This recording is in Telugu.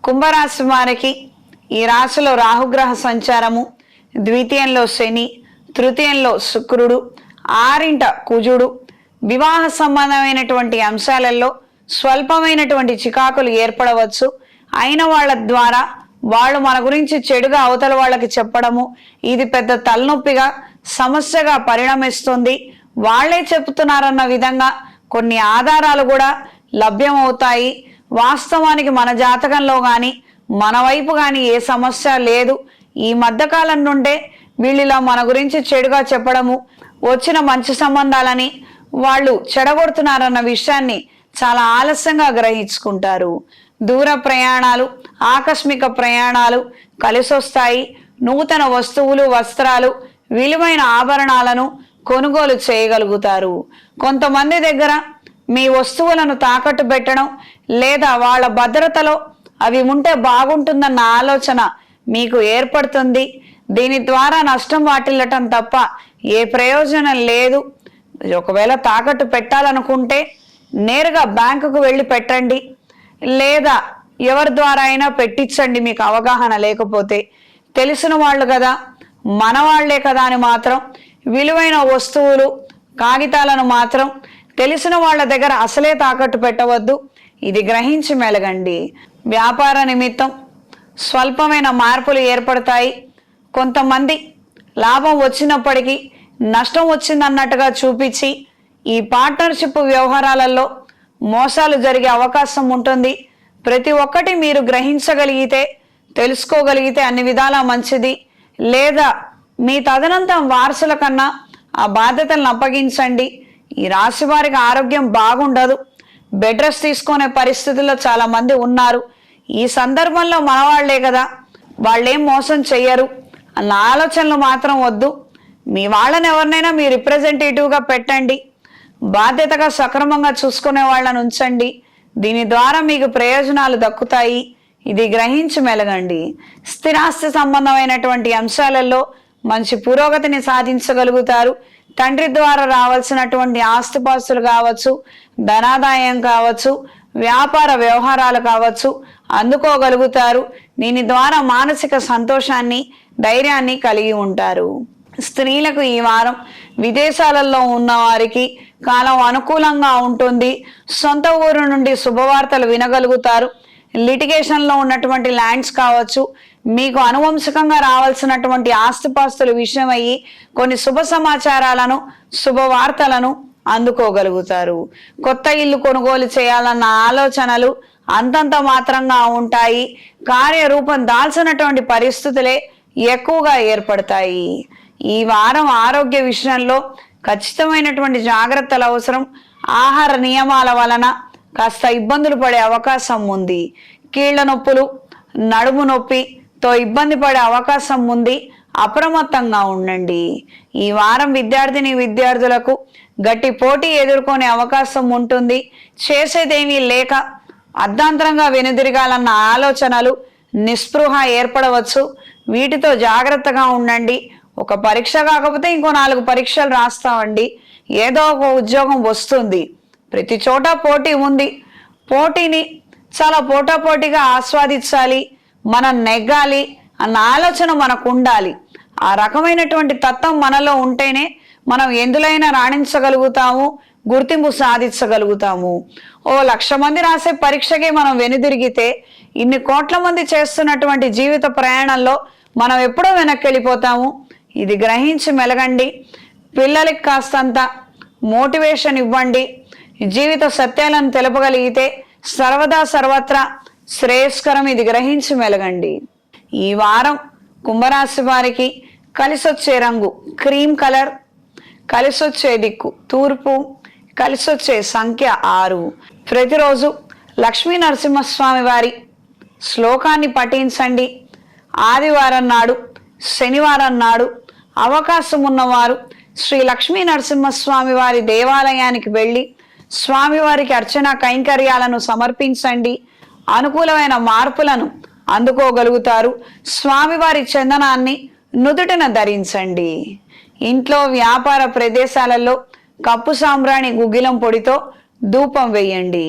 కుంభరాశి వారికి ఈ రాశిలో రాహుగ్రహ సంచారము, ద్వితీయంలో శని, తృతీయంలో శుక్రుడు, ఆరింట కుజుడు, వివాహ సంబంధమైనటువంటి అంశాలలో స్వల్పమైనటువంటి చికాకులు ఏర్పడవచ్చు. అయిన వాళ్ళ ద్వారా వాళ్ళు మన గురించి చెడుగా అవతల వాళ్ళకి చెప్పడము ఇది పెద్ద తలనొప్పిగా సమస్యగా పరిణమిస్తుంది. వాళ్లే చెప్తున్నారన్న విధంగా కొన్ని ఆధారాలు కూడా లభ్యమవుతాయి. వాస్తవానికి మన జాతకంలో కానీ మన వైపు కానీ ఏ సమస్య లేదు. ఈ మధ్యకాలం నుండే వీళ్ళిలా మన గురించి చెడుగా చెప్పడము, వచ్చిన మంచి సంబంధాలని వాళ్ళు చెడగొడుతున్నారన్న విషయాన్ని చాలా ఆలస్యంగా గ్రహించుకుంటారు. దూర ప్రయాణాలు, ఆకస్మిక ప్రయాణాలు కలిసొస్తాయి. నూతన వస్తువులు, వస్త్రాలు, విలువైన ఆభరణాలను కొనుగోలు చేయగలుగుతారు. కొంతమంది దగ్గర మీ వస్తువులను తాకట్టు పెట్టడం లేదా వాళ్ళ భద్రతలో అవి ఉంటే బాగుంటుందన్న ఆలోచన మీకు ఏర్పడుతుంది. దీని ద్వారా నష్టం వాటిల్లటం తప్ప ఏ ప్రయోజనం లేదు. ఒకవేళ తాకట్టు పెట్టాలనుకుంటే నేరుగా బ్యాంకుకు వెళ్ళి పెట్టండి, లేదా ఎవరి ద్వారా అయినా పెట్టించండి. మీకు అవగాహన లేకపోతే తెలిసిన వాళ్ళు కదా, మన వాళ్లే కదా అని మాత్రం విలువైన వస్తువులు, కాగితాలను మాత్రం తెలిసిన వాళ్ళ దగ్గర అసలే తాకట్టు పెట్టవద్దు. ఇది గ్రహించి మెలగండి. వ్యాపార నిమిత్తం స్వల్పమైన మార్పులు ఏర్పడతాయి. కొంతమంది లాభం వచ్చినప్పటికీ నష్టం వచ్చిందన్నట్టుగా చూపించి ఈ పార్ట్నర్షిప్ వ్యవహారాలలో మోసాలు జరిగే అవకాశం ఉంటుంది. ప్రతి ఒక్కటి మీరు గ్రహించగలిగితే, తెలుసుకోగలిగితే అన్ని విధాలా మంచిది. లేదా మీ తదనంతరం వారసుల కన్నా ఆ బాధ్యతలను అప్పగించండి. ఈ రాశి వారికి ఆరోగ్యం బాగుండదు. బెడ్ రెస్ట్ తీసుకునే పరిస్థితుల్లో చాలా మంది ఉన్నారు. ఈ సందర్భంలో మనవాళ్లే కదా, వాళ్ళేం మోసం చెయ్యరు అన్న ఆలోచనలు మాత్రం వద్దు. మీ వాళ్ళని ఎవరినైనా మీ రిప్రజెంటేటివ్గా పెట్టండి. బాధ్యతగా సక్రమంగా చూసుకునే వాళ్ళని ఉంచండి. దీని ద్వారా మీకు ప్రయోజనాలు దక్కుతాయి. ఇది గ్రహించి మెలగండి. స్థిరాస్తి సంబంధమైనటువంటి అంశాలలో మంచి పురోగతిని సాధించగలుగుతారు. తండ్రి ద్వారా రావాల్సినటువంటి ఆస్తిపాస్తులు కావచ్చు, ధనాదాయం కావచ్చు, వ్యాపార వ్యవహారాలు కావచ్చు అందుకోగలుగుతారు. దీని ద్వారా మానసిక సంతోషాన్ని, ధైర్యాన్ని కలిగి ఉంటారు. స్త్రీలకు ఈ వారం విదేశాలలో ఉన్న వారికి కాలం అనుకూలంగా ఉంటుంది. సొంత ఊరు నుండి శుభవార్తలు వినగలుగుతారు. లిటిగేషన్లో ఉన్నటువంటి ల్యాండ్స్ కావచ్చు, మీకు అనువంశికంగా రావాల్సినటువంటి ఆస్తిపాస్తుల విషయమయ్యి కొన్ని శుభ సమాచారాలను, శుభవార్తలను అందుకోగలుగుతారు. కొత్త ఇల్లు కొనుగోలు చేయాలన్న ఆలోచనలు అంతంత మాత్రంగా ఉంటాయి. కార్యరూపం దాల్చినటువంటి పరిస్థితులే ఎక్కువగా ఏర్పడతాయి. ఈ వారం ఆరోగ్య విషయంలో ఖచ్చితమైనటువంటి జాగ్రత్తలు అవసరం. ఆహార నియమాల వలన కాస్త ఇబ్బందులు పడే అవకాశం ఉంది. కీళ్ల నొప్పులు, నడుము నొప్పితో ఇబ్బంది పడే అవకాశం ఉంది. అప్రమత్తంగా ఉండండి. ఈ వారం విద్యార్థులకు గట్టి పోటీ ఎదుర్కొనే అవకాశం ఉంటుంది. చేసేదేమీ లేక అర్ధాంతరంగా వెనుదిరగాలన్న ఆలోచనలు, నిస్పృహ ఏర్పడవచ్చు. వీటితో జాగ్రత్తగా ఉండండి. ఒక పరీక్ష కాకపోతే ఇంకో 4 పరీక్షలు రాస్తామండి. ఏదో ఒక ఉద్యోగం వస్తుంది. ప్రతి చోట పోటీ ఉంది. పోటీని చాలా పోటాపోటీగా ఆస్వాదించాలి, మనం నెగ్గాలి అన్న ఆలోచన మనకు ఉండాలి. ఆ రకమైనటువంటి తత్వం మనలో ఉంటేనే మనం ఎందులైనా రాణించగలుగుతాము, గుర్తింపు సాధించగలుగుతాము. 1,00,000 మంది రాసే పరీక్షకే మనం వెనుదిరిగితే ఇన్ని కోట్ల మంది చేస్తున్నటువంటి జీవిత ప్రయాణంలో మనం ఎప్పుడో వెనక్కి వెళ్ళిపోతాము. ఇది గ్రహించి మెలగండి. పిల్లలకి కాస్తంత మోటివేషన్ ఇవ్వండి. జీవిత సత్యాలను తెలపగలిగితే సర్వదా సర్వత్రా శ్రేయస్కరం. ఇది గ్రహించి మెలగండి. ఈ వారం కుంభరాశి వారికి కలిసొచ్చే రంగు క్రీమ్ కలర్, కలిసొచ్చే దిక్కు తూర్పు, కలిసొచ్చే సంఖ్య 6. ప్రతిరోజు లక్ష్మీ నరసింహస్వామి వారి శ్లోకాన్ని పఠించండి. ఆదివారం నాడు, శనివారం నాడు అవకాశం ఉన్నవారు శ్రీ లక్ష్మీ నరసింహస్వామి వారి దేవాలయానికి వెళ్ళి స్వామివారికి అర్చన కైంకర్యాలను సమర్పించండి. అనుకూలమైన మార్పులను అందుకోగలుగుతారు. స్వామివారి చందనాన్ని నుదుటిన ధరించండి. ఇంట్లో, వ్యాపార ప్రదేశాలలో కప్పు సాంబ్రాణి గుగ్గిలం పొడితో ధూపం వేయండి.